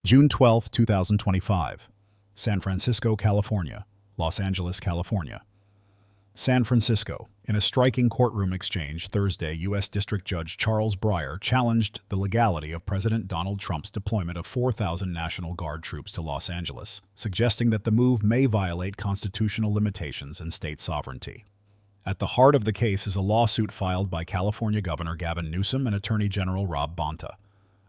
June 12, 2025. San Francisco, California. Los Angeles, California. San Francisco. In a striking courtroom exchange Thursday, U.S. District Judge Charles Breyer challenged the legality of President Donald Trump's deployment of 4,000 National Guard troops to Los Angeles, suggesting that the move may violate constitutional limitations and state sovereignty. At the heart of the case is a lawsuit filed by California Governor Gavin Newsom and Attorney General Bonta,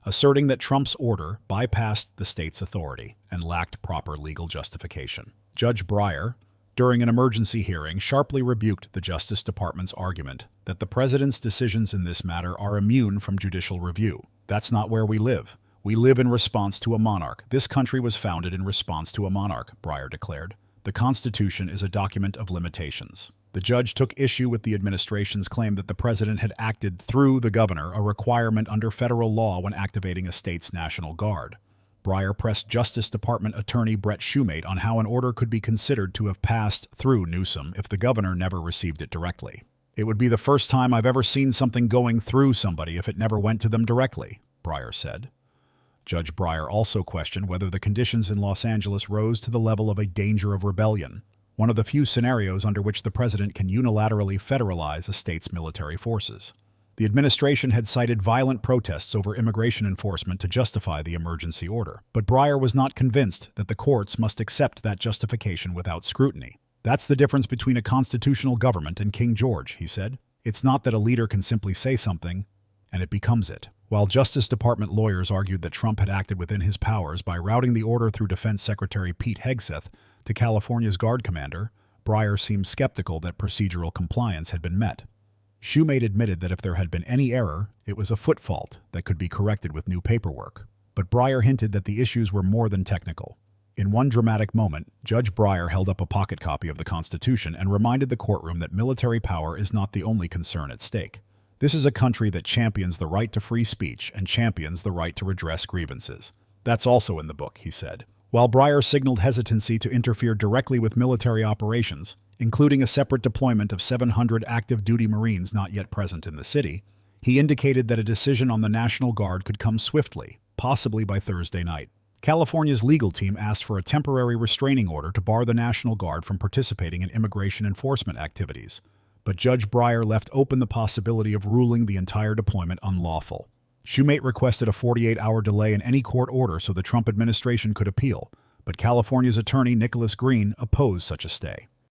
asserting that Trump's order bypassed the state's authority and lacked proper legal justification. Judge Breyer, during an emergency hearing, sharply rebuked the Justice Department's argument that the president's decisions in this matter are immune from judicial review. That's not where we live. We live in response to a monarch. This country was founded in response to a monarch, Breyer declared. The Constitution is a document of limitations. The judge took issue with the administration's claim that the president had acted through the governor, a requirement under federal law when activating a state's National Guard. Breyer pressed Justice Department Attorney Brett Shumate on how an order could be considered to have passed through Newsom if the governor never received it directly. "It would be the first time I've ever seen something going through somebody if it never went to them directly," Breyer said. Judge Breyer also questioned whether the conditions in Los Angeles rose to the level of a danger of rebellion, one of the few scenarios under which the president can unilaterally federalize a state's military forces. The administration had cited violent protests over immigration enforcement to justify the emergency order, but Breyer was not convinced that the courts must accept that justification without scrutiny. "That's the difference between a constitutional government and King George," he said. "It's not that a leader can simply say something, and it becomes it." While Justice Department lawyers argued that Trump had acted within his powers by routing the order through Defense Secretary Pete Hegseth to California's Guard commander, Breyer seemed skeptical that procedural compliance had been met. Shumate admitted that if there had been any error, it was a foot fault that could be corrected with new paperwork. But Breyer hinted that the issues were more than technical. In one dramatic moment, Judge Breyer held up a pocket copy of the Constitution and reminded the courtroom that military power is not the only concern at stake. "This is a country that champions the right to free speech and champions the right to redress grievances. That's also in the book," he said. While Breyer signaled hesitancy to interfere directly with military operations, including a separate deployment of 700 active duty Marines not yet present in the city, he indicated that a decision on the National Guard could come swiftly, possibly by Thursday night. California's legal team asked for a temporary restraining order to bar the National Guard from participating in immigration enforcement activities, but Judge Breyer left open the possibility of ruling the entire deployment unlawful. Shumate requested a 48-hour delay in any court order so the Trump administration could appeal, but California's attorney Nicholas Green opposed such a stay.